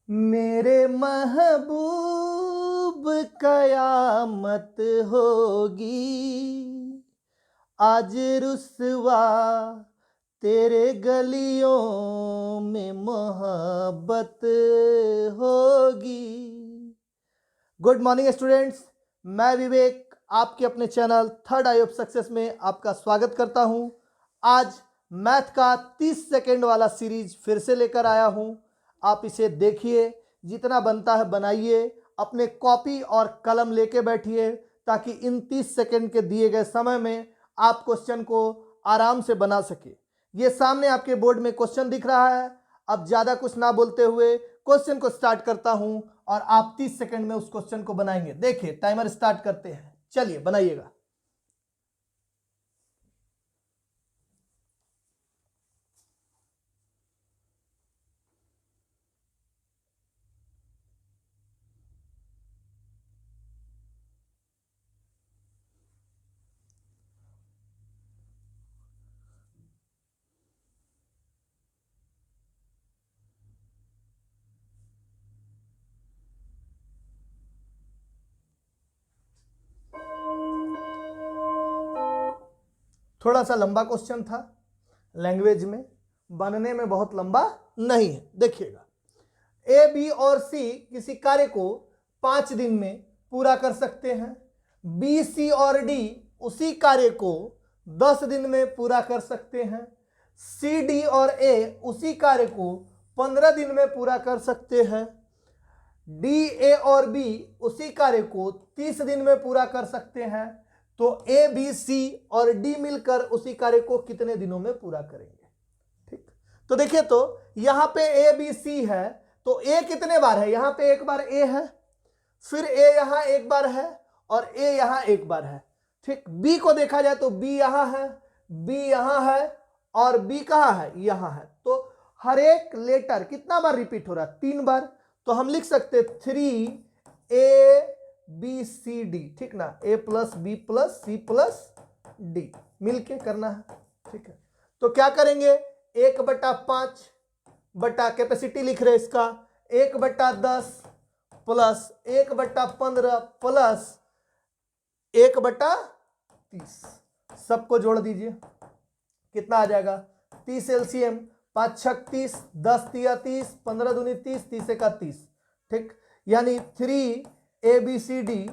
मेरे महबूब कयामत होगी, आज रुसवा तेरे गलियों में मोहब्बत होगी। गुड मॉर्निंग स्टूडेंट्स, मैं विवेक आपके अपने channel third I of success में आपका स्वागत करता हूं। आज मैथ का 30 सेकेंड वाला सीरीज फिर से लेकर आया हूं। आप इसे देखिए, जितना बनता है बनाइए, अपने कॉपी और कलम लेके बैठिए ताकि इन 30 सेकेंड के दिए गए समय में आप क्वेश्चन को आराम से बना सके। ये सामने आपके बोर्ड में क्वेश्चन दिख रहा है। अब ज़्यादा कुछ ना बोलते हुए क्वेश्चन को स्टार्ट करता हूं और आप 30 सेकंड में उस क्वेश्चन को बनाएंगे। देखिए, टाइमर स्टार्ट करते हैं, चलिए बनाइएगा। थोड़ा सा लंबा क्वेश्चन था, लैंग्वेज में, बनने में बहुत लंबा नहीं है। देखिएगा, ए, बी और सी किसी कार्य को 5 दिन में पूरा कर सकते हैं। बी, सी और डी उसी कार्य को 10 दिन में पूरा कर सकते हैं। सी, डी और ए उसी कार्य को 15 दिन में पूरा कर सकते हैं। डी, ए और बी उसी कार्य को 30 दिन में पूरा कर सकते हैं। तो ए, बी, सी और डी मिलकर उसी कार्य को कितने दिनों में पूरा करेंगे? ठीक, तो देखिए, तो यहां पे ए, बी, सी है, तो ए कितने बार है? यहां पे एक बार ए है, फिर ए यहां एक बार है और ए यहां एक बार है। ठीक, बी को देखा जाए तो बी यहां है, बी यहां है और बी कहां है? यहां है। तो हर एक लेटर कितना बार रिपीट हो रहा है? 3 बार। तो हम लिख सकते 3 बी सी डी, ठीक ना, A plus B plus C plus D मिलके करना है। ठीक है, तो क्या करेंगे? 1/5 बटा कैपेसिटी लिख रहे इसका 1/10 प्लस 1/15 प्लस 1/30, सबको जोड़ दीजिए, कितना आ जाएगा? 30 एलसीएम, 5 छक 30, 10 तिया 30, 15 दूनी 30, 30 एका 30। ठीक, यानी 3 ए बी सी डी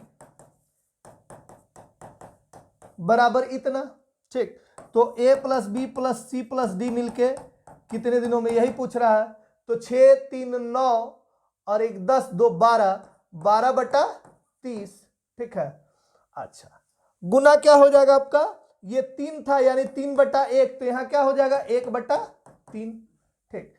बराबर इतना। ठीक, तो A plus B plus C plus D मिलके कितने दिनों में, यही पूछ रहा है। तो 6 3 9 और 1 10 2 12, 12/30। ठीक है, अच्छा, गुना क्या हो जाएगा आपका? ये 3 था यानी 3/1, तो यहां क्या हो जाएगा? 1/3। ठीक,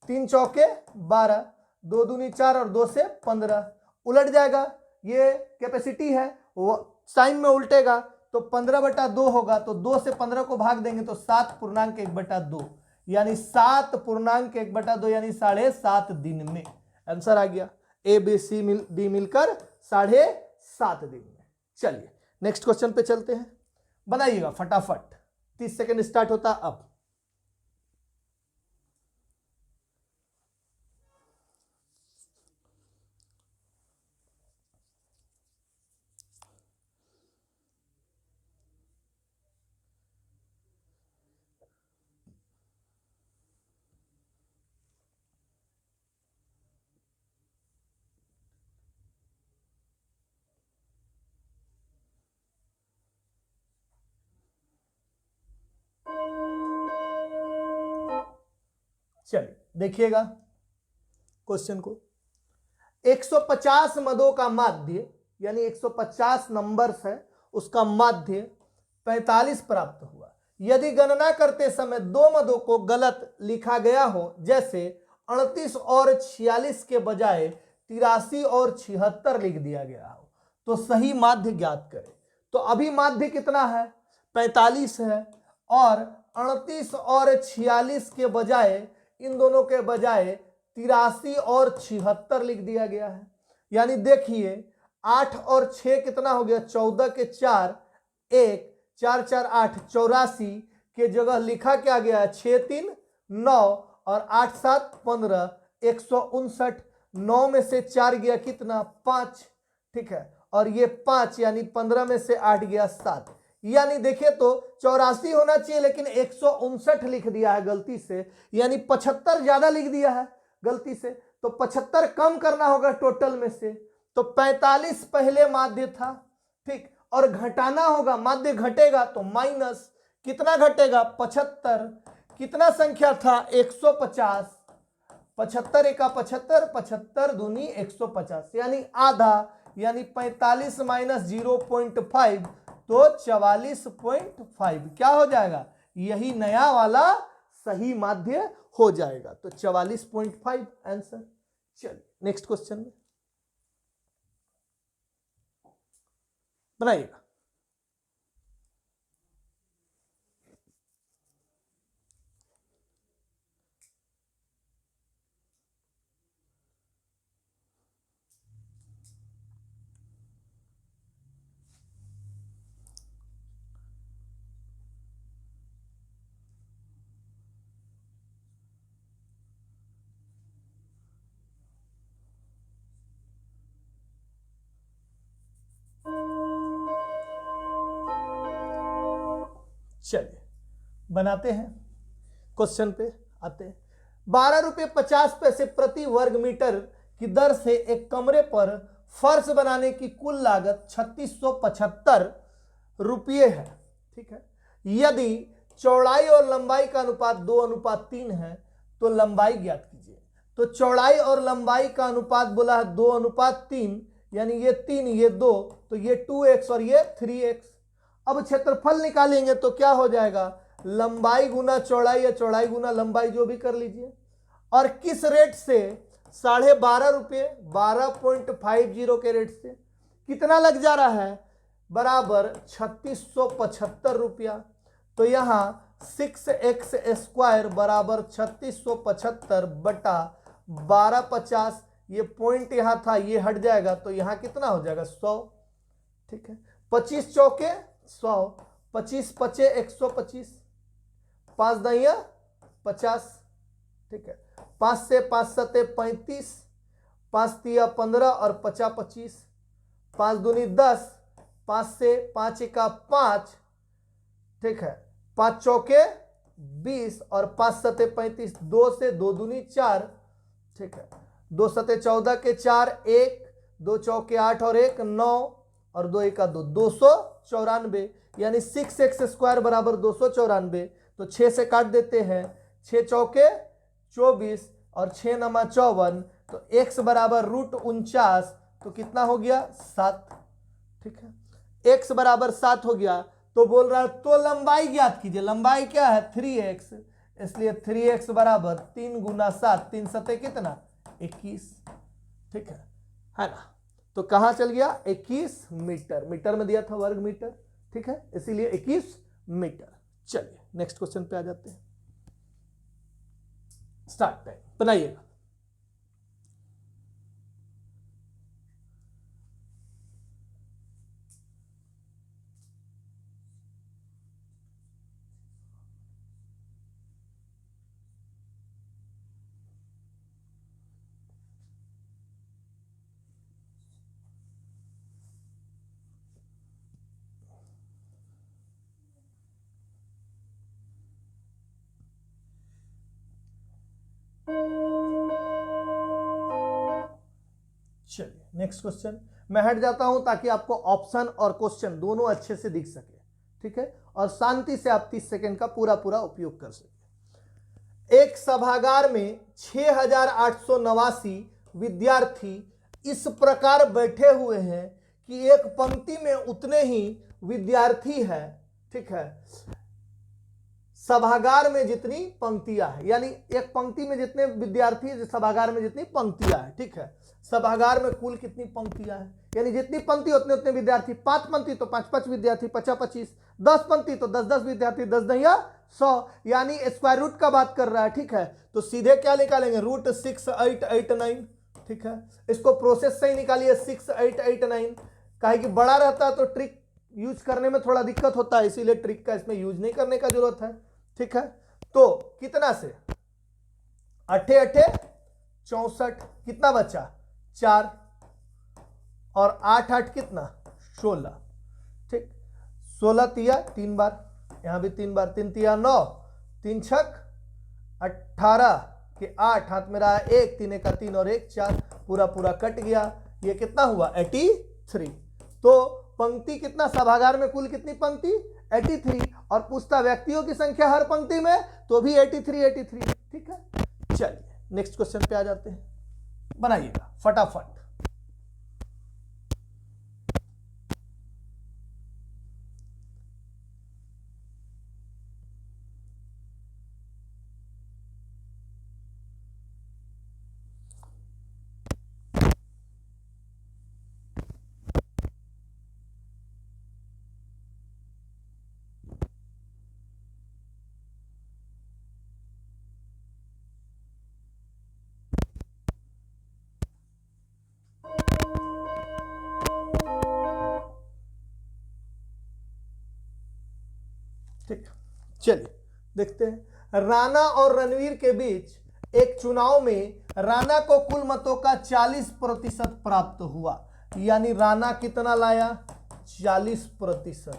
3 चौके 12, 2 दूनी 4 और 2 से 15, उलट जाएगा। ये कैपेसिटी है, वो साइन में उल्टेगा तो 15/2 होगा। तो 2 से 15 को भाग देंगे तो 7.1/2, यानी 7.1/2 यानी 7.5 दिन में आंसर आ गया। ए बी सी डी मिलकर 7.5 दिन में। चलिए नेक्स्ट क्वेश्चन पे चलते हैं, बनाइएगा फटाफट। 30 सेकेंड स्टार्ट होता अब। चलिए देखिएगा क्वेश्चन को। 150 मदों का माध्य, यानी 150 नंबर्स है, उसका माध्य 45 प्राप्त हुआ। यदि गणना करते समय 2 मदों को गलत लिखा गया हो, जैसे 38 और 46 के बजाय 83 और 76 लिख दिया गया हो, तो सही माध्य ज्ञात करें। तो अभी माध्य कितना है? 45 है, और 38 और 46 के बजाय, इन दोनों के बजाय 83 और 76 लिख दिया गया है। यानी देखिए 8 और 6 कितना हो गया? 14 के 4 1, 4 4 8, 84 के जगह लिखा क्या गया है? 6 3 9 और 8 7 15, 159। 9 में से 4 गया कितना 5, ठीक है, और ये 5 यानी 15 में से 8 गया 7, यानी देखिए तो 84 होना चाहिए लेकिन 159 लिख दिया है गलती से, यानी 75 ज्यादा लिख दिया है गलती से, तो 75 कम करना होगा टोटल में से, तो 45 पहले माध्य था, ठीक, और घटाना होगा, माध्य घटेगा तो माइनस, कितना घटेगा 75, कितना संख्या था 150, 75 एका 75, 75 दूनी 150, यानी आधा, यानी 45 माइनस 0.5 तो 44.5 क्या हो जाएगा, यही नया वाला सही माध्य हो जाएगा, तो 44.5 आंसर। चलिए नेक्स्ट क्वेश्चन में बनाइएगा। चलिए बनाते हैं, क्वेश्चन पे आते हैं। 12 रुपये 50 पैसे प्रति वर्ग मीटर की दर से एक कमरे पर फर्श बनाने की कुल लागत 3675 रुपये है, ठीक है। यदि चौड़ाई और लंबाई का अनुपात 2:3 है तो लंबाई ज्ञात कीजिए। तो चौड़ाई और लंबाई का अनुपात बोला है 2:3, यानी ये 3 ये 2, तो ये 2x और ये 3x। अब क्षेत्रफल निकालेंगे तो क्या हो जाएगा, लंबाई गुना चौड़ाई या चौड़ाई गुना लंबाई, जो भी कर लीजिए। और किस रेट से, 12.5 रुपये 12.50 के रेट से कितना लग जा रहा है, बराबर 3675 रुपया। तो यहाँ 6x² बराबर 3675 बटा 1250, ये पॉइंट यहाँ था ये हट जाएगा, तो यहाँ कितना हो जाएगा 100, ठीक है। 25 चौके 100, 25 पचे 125, 5 दहिया 50, ठीक है। 5 से 5 सते 35, 5 तिया 15 और 50 25, 5 दूनी 10, 5 से 5 एका 5, ठीक है, 5 चौके 20 और 5 सते 35, 2 से 2 दूनी 4, ठीक है, 2 सते 14 के 4, 1, 2 चौके 8 और 1 9 और 2 एका 2, 294, यानी 6x² बराबर 294। तो 6 से काट देते हैं, 6 चौके 24 और 6 नमा 54, तो x बराबर √49, तो कितना हो गया 7, ठीक है। x बराबर 7 हो गया, तो बोल रहा है तो लंबाई ज्ञात कीजिए। लंबाई क्या है 3x, इसलिए 3x बराबर 3 गुना 7, 3 सते कितना 21, ठीक है ना। तो कहां चल गया 21 मीटर, मीटर में दिया था वर्ग मीटर, ठीक है, इसीलिए 21 मीटर। चलिए नेक्स्ट क्वेश्चन पे आ जाते हैं, स्टार्ट टाइम बनाइएगा। चलिए नेक्स्ट क्वेश्चन, मैं हट जाता हूं ताकि आपको ऑप्शन और क्वेश्चन दोनों अच्छे से दिख सके, ठीक है, और शांति से आप 30 सेकंड का पूरा उपयोग कर सके। एक सभागार में 6889 विद्यार्थी इस प्रकार बैठे हुए हैं कि एक पंक्ति में उतने ही विद्यार्थी है, ठीक है। सभागार में जितनी पंक्तियां है, यानी एक पंक्ति में जितने विद्यार्थी है, सभागार में जितनी पंक्तियां है, ठीक है। सभागार में कुल कितनी पंक्तियां हैं, यानी जितनी पंक्ति उतने उतने विद्यार्थी, 5 पंक्ति तो 5 विद्यार्थी 50-25, 10 पंक्ति तो 10 विद्यार्थी 10 दहिया 100, यानी स्क्वायर रूट का बात कर रहा है, ठीक है। तो सीधे क्या निकालेंगे √6889, ठीक है। इसको प्रोसेस से ही निकालिए 6889, काहे कि बड़ा रहता है तो ट्रिक यूज करने में थोड़ा दिक्कत होता है, इसीलिए ट्रिक का इसमें यूज नहीं करने का जरूरत है, ठीक है। तो कितना से 8 8 64, कितना बचा 4, और 8 8 कितना 16, ठीक। 16 तिया 3 बार, यहां भी 3 बार, 3 तिया 9, 3 छक 18 के 8, हाथ में रहा 1, 3 का 3 और 1 4, पूरा पूरा कट गया। ये कितना हुआ 83। तो पंक्ति कितना, सभागार में कुल कितनी पंक्ति 83, और पूछता व्यक्तियों की संख्या हर पंक्ति में, तो भी 83। ठीक है, चलिए नेक्स्ट क्वेश्चन पे आ जाते हैं, बनाइएगा फटाफट। ठीक, चलिए देखते हैं। राणा और रणवीर के बीच एक चुनाव में राणा को कुल मतों का 40% प्राप्त हुआ, यानी राणा कितना लाया 40%,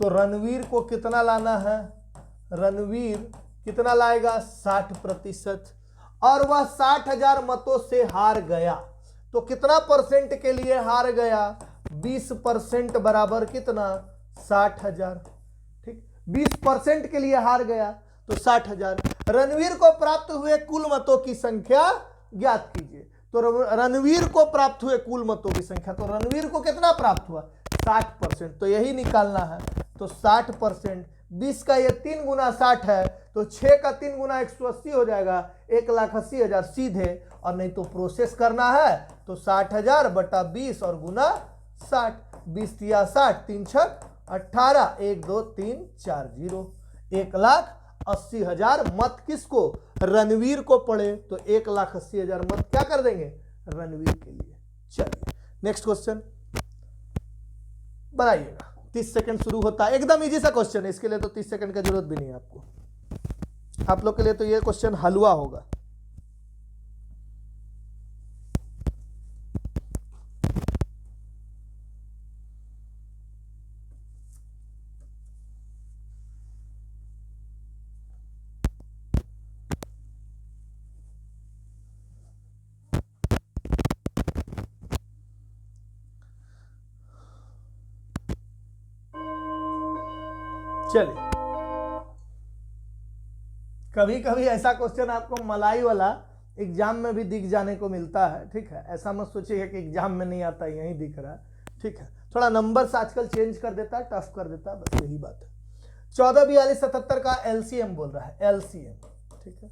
तो रणवीर को कितना लाना है, रणवीर कितना लाएगा 60%, और वह 60,000 मतों से हार गया। तो कितना परसेंट के लिए हार गया, 20% बराबर कितना 60,000, 20% के लिए हार गया तो 60,000। रणवीर को प्राप्त हुए कुल मतों की संख्या ज्ञात कीजिए। तो रणवीर को प्राप्त हुए कुल मतों की संख्या, तो रणवीर को कितना प्राप्त हुआ 60%, तो यही निकालना है। तो 60%, 20 का ये 3 गुना 60 है, तो 6 का 3 गुना 180 हो जाएगा 1,80,000 सीधे, और नहीं तो प्रोसेस करना है तो 60,000 बटा 20 और गुना 60, 20 तिया 60, 3 छक 18, 1 2 3 4 0, 1,80,000 मत किसको, रणवीर को पड़े, तो 1,80,000 मत क्या कर देंगे रणवीर के लिए। चलिए नेक्स्ट क्वेश्चन बनाइएगा, 30 सेकंड शुरू होता है, एकदम इजी सा क्वेश्चन है, इसके लिए तो 30 सेकंड का जरूरत भी नहीं है आपको, आप लोग के लिए तो ये क्वेश्चन हलवा होगा। चलिए, कभी कभी ऐसा क्वेश्चन आपको मलाई वाला एग्जाम में भी दिख जाने को मिलता है, ठीक है, ऐसा मत सोचिएगा कि एग्जाम में नहीं आता, यहीं दिख रहा है, ठीक है, थोड़ा नंबर्स आजकल चेंज कर देता है, टफ कर देता है, बस यही बात है। 14 42 77 का एलसीएम बोल रहा है, एलसीएम, ठीक है,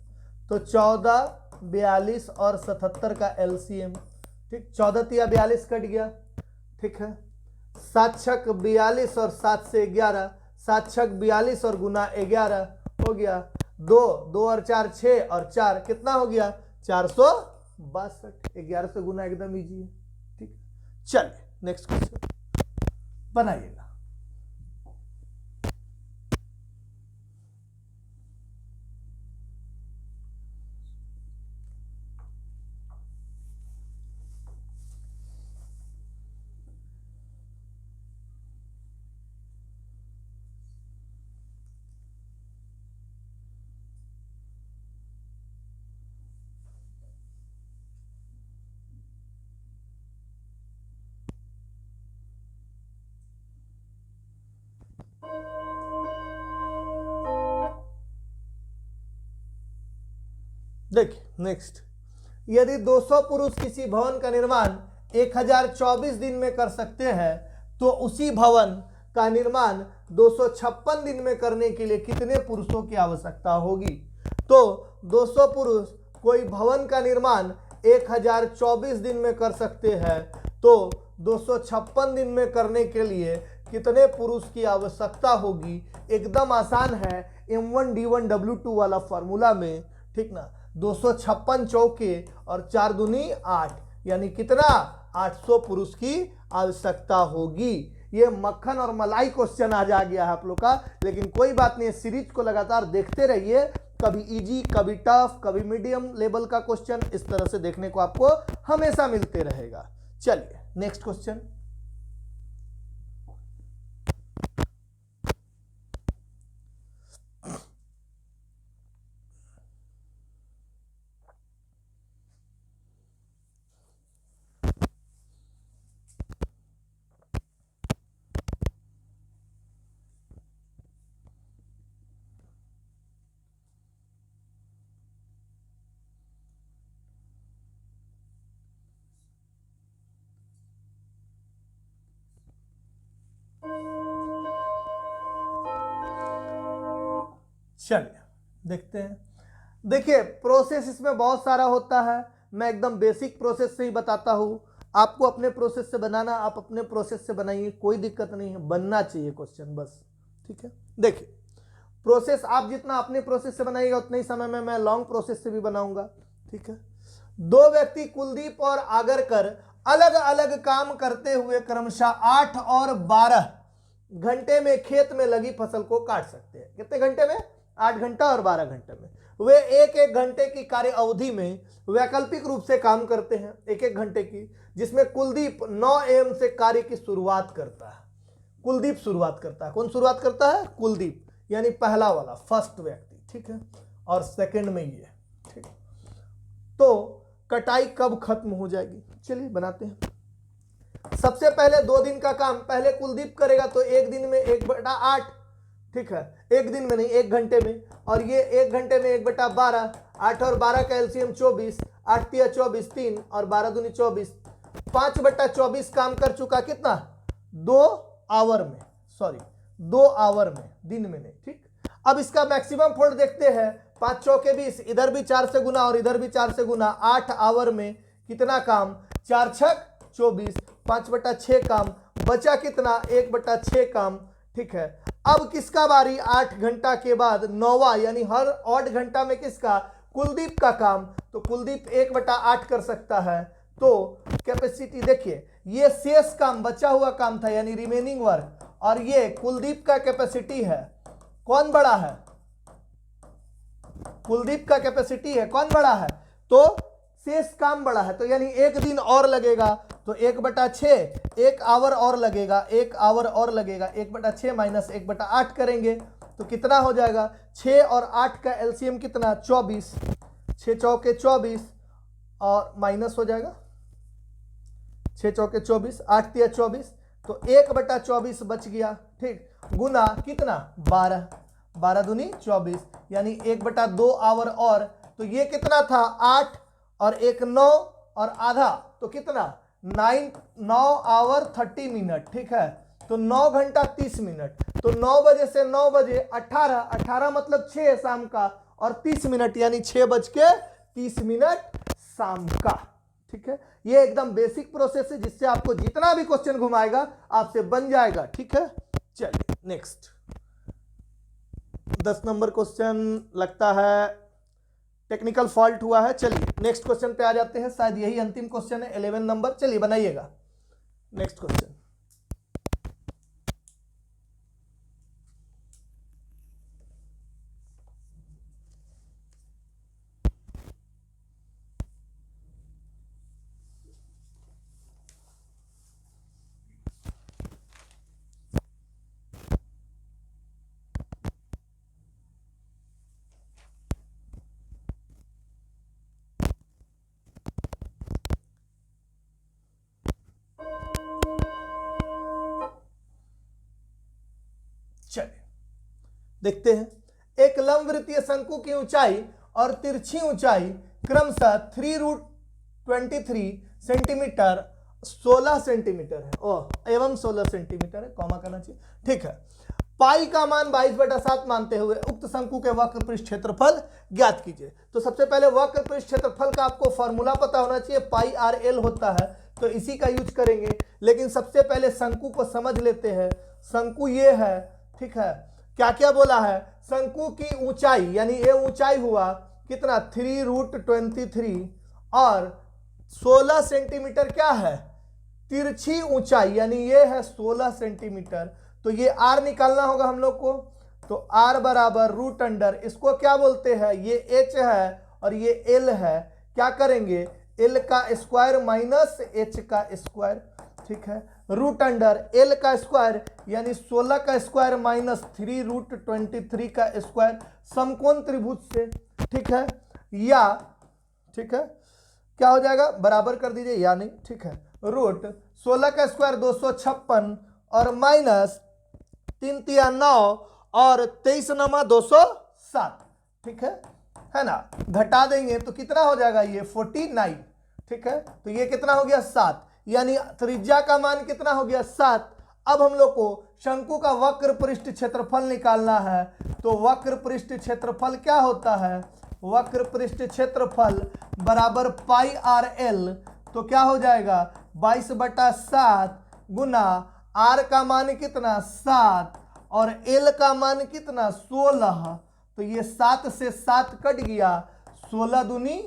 तो 14 42 और 77 का एलसीएम, ठीक, 14 तिया 42 कट गया, ठीक है, 7 छक 42 और 7 से 11, 7 छक 42 और गुना 11 हो गया, 2 2 और 4 6 और 4 कितना हो गया 462, 11 से गुना एकदम इजी है, ठीक। चलिए नेक्स्ट क्वेश्चन बनाइएगा। देखिए नेक्स्ट, यदि 200 पुरुष किसी भवन का निर्माण 1024 दिन में कर सकते हैं, तो उसी भवन का निर्माण 256 दिन में करने के लिए कितने पुरुषों की आवश्यकता होगी। तो 200 पुरुष कोई भवन का निर्माण 1024 दिन में कर सकते हैं, तो 256 दिन में करने के लिए कितने पुरुष की आवश्यकता होगी। एकदम आसान है, M1D1W2 वाला फॉर्मूला में, ठीक ना, 256 चौके और 4 दूनी 8, यानी कितना 800 पुरुष की आवश्यकता होगी। ये मक्खन और मलाई क्वेश्चन आज आ गया है आप लोग का, लेकिन कोई बात नहीं, सीरीज को लगातार देखते रहिए, कभी इजी, कभी टफ, कभी मीडियम लेवल का क्वेश्चन, इस तरह से देखने को आपको हमेशा मिलते रहेगा। चलिए नेक्स्ट क्वेश्चन। चलिए देखते हैं। देखिए प्रोसेस इसमें बहुत सारा होता है, मैं एकदम बेसिक प्रोसेस से ही बताता हूँ। आपको अपने प्रोसेस से बनाना, आप अपने प्रोसेस से बनाइए, कोई दिक्कत नहीं है, बनना चाहिए क्वेश्चन बस, ठीक है। देखिए प्रोसेस आप जितना अपने प्रोसेस से बनाइएगा उतने ही समय में मैं लॉन्ग प्रोसेस से भी बनाऊंगा, ठीक है। दो व्यक्ति कुलदीप और आगरकर अलग अलग काम करते हुए क्रमशः 8 और 12 घंटे में खेत में लगी फसल को काट सकते हैं। कितने घंटे में? 8 घंटा और 12 घंटे में। वे एक एक घंटे की कार्य अवधि में वैकल्पिक रूप से काम करते हैं, एक एक घंटे की, जिसमें कुलदीप 9 AM से कार्य की शुरुआत करता है। कुलदीप शुरुआत करता है। कौन शुरुआत करता है? कुलदीप, यानी पहला वाला, फर्स्ट व्यक्ति, ठीक है। और सेकंड में ये, ठीक। तो कटाई कब खत्म हो जाएगी? चलिए बनाते हैं। सबसे पहले 2 दिन का काम पहले कुलदीप करेगा, तो एक दिन में 1/8, ठीक है। एक दिन में नहीं, 1 घंटे में। और ये 1 घंटे में 1/12, 8 और 12 का एलसीएम 24, 8 तिया 24, 3 और 12 दूनी 24, 5/24 काम कर चुका। कितना? 2 आवर में, सॉरी 2 आवर में, दिन में नहीं, ठीक। अब इसका मैक्सिमम फोल्ड देखते हैं। 5 चौके 20, इधर भी 4 से गुना और इधर भी 4 से गुना, 8 आवर में कितना काम? 4 छक 24, 5/6 काम, बचा कितना? 1/6 काम, ठीक है। अब किसका बारी? 8 घंटा के बाद 9वां, यानी हर ऑड घंटा में किसका? कुलदीप का काम। तो कुलदीप 1/8 कर सकता है। तो कैपेसिटी देखिए, ये शेष काम, बचा हुआ काम था, यानी रिमेनिंग वर्क, और ये कुलदीप का कैपेसिटी है। कौन बड़ा है? कुलदीप का कैपेसिटी है। कौन बड़ा है? तो शेष काम बड़ा है, तो यानी 1 दिन और लगेगा, तो 1/6, 1 आवर और लगेगा, 1 आवर और लगेगा। 1/6 माइनस 1/8 करेंगे तो कितना हो जाएगा? 6 और 8 का एलसीएम कितना? 24, 6 चौके 24 और माइनस हो जाएगा 6 चौके 24, 8 तिया 24, तो 1/24 बच गया, ठीक। गुना कितना? 12, 12 दूनी 24, यानी 1/2 आवर और, तो ये कितना था? 8 और 1 9 और आधा, तो कितना? 9 आवर 30 मिनट, ठीक है। तो 9 घंटा 30 मिनट, तो 9 बजे से 9 बजे 18 मतलब 6 शाम का, और 30 मिनट यानी 6:30 शाम का, ठीक है। ये एकदम बेसिक प्रोसेस है, जिससे आपको जितना भी क्वेश्चन घुमाएगा आपसे बन जाएगा, ठीक है। चलिए नेक्स्ट 10 नंबर क्वेश्चन लगता है टेक्निकल फॉल्ट हुआ है। चलिए नेक्स्ट क्वेश्चन पे आ जाते हैं, शायद यही अंतिम क्वेश्चन है, 11 नंबर। चलिए बनाइएगा नेक्स्ट क्वेश्चन। चलिए देखते हैं। एक लंबवृत्तीय शंकु की ऊंचाई और तिरछी ऊंचाई क्रमशः 3√23 सेंटीमीटर 16 सेंटीमीटर है, एवं 16 सेंटीमीटर है, कॉमा करना चाहिए, ठीक है। पाई का मान 22/7 मानते हुए उक्त शंकु के वक्र पृष्ठ क्षेत्रफल ज्ञात कीजिए। तो सबसे पहले वक्र पृष्ठ क्षेत्रफल का आपको फॉर्मूला पता होना चाहिए, पाई RL होता है, तो इसी का यूज करेंगे। लेकिन सबसे पहले शंकु को समझ लेते हैं। शंकु ये है, ठीक है। क्या क्या बोला है? शंकु की ऊंचाई, यानी ये ऊंचाई हुआ कितना? 3√23 और 16 सेंटीमीटर क्या है? तिरछी ऊंचाई, यानी ये है 16 सेंटीमीटर। तो ये R निकालना होगा हम लोग को। तो r बराबर रूट अंडर, इसको क्या बोलते हैं, ये h है और ये l है, क्या करेंगे l का स्क्वायर माइनस h का स्क्वायर, ठीक है, रूट अंडर l का स्क्वायर यानी 16 का स्क्वायर माइनस 3 रूट 23 का स्क्वायर समकोण त्रिभुज से, ठीक है, या ठीक है क्या हो जाएगा, बराबर कर दीजिए या नहीं, ठीक है, रूट 16 का स्क्वायर 256 और माइनस 3 तिया 9 और 23 नमा 207, ठीक है ना, घटा देंगे तो कितना हो जाएगा, ये 49, ठीक है, तो ये कितना हो गया 7, यानी त्रिज्या का मान कितना हो गया 7। अब हम लोग को शंकु का वक्र पृष्ठ क्षेत्रफल निकालना है, तो वक्र पृष्ठ क्षेत्रफल क्या होता है, वक्र पृष्ठ क्षेत्रफल बराबर पाई आर एल, तो क्या हो जाएगा 22/7 गुना आर का मान कितना 7 और एल का मान कितना 16, तो ये 7 से 7 कट गया, 16 दूनी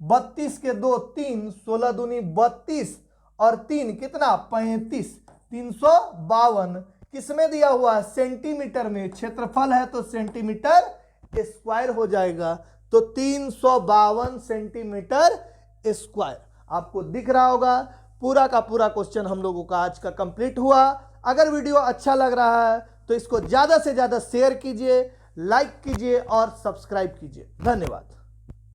32 के 2 3, 16 दूनी 32 और 3 कितना 35, 352 किसमें दिया हुआ है, सेंटीमीटर में, क्षेत्रफल है तो सेंटीमीटर स्क्वायर हो जाएगा, तो 352 सेंटीमीटर स्क्वायर। आपको दिख रहा होगा पूरा का पूरा क्वेश्चन हम लोगों का आज का कंप्लीट हुआ। अगर वीडियो अच्छा लग रहा है तो इसको ज़्यादा से ज़्यादा शेयर कीजिए, लाइक कीजिए और सब्सक्राइब कीजिए। धन्यवाद।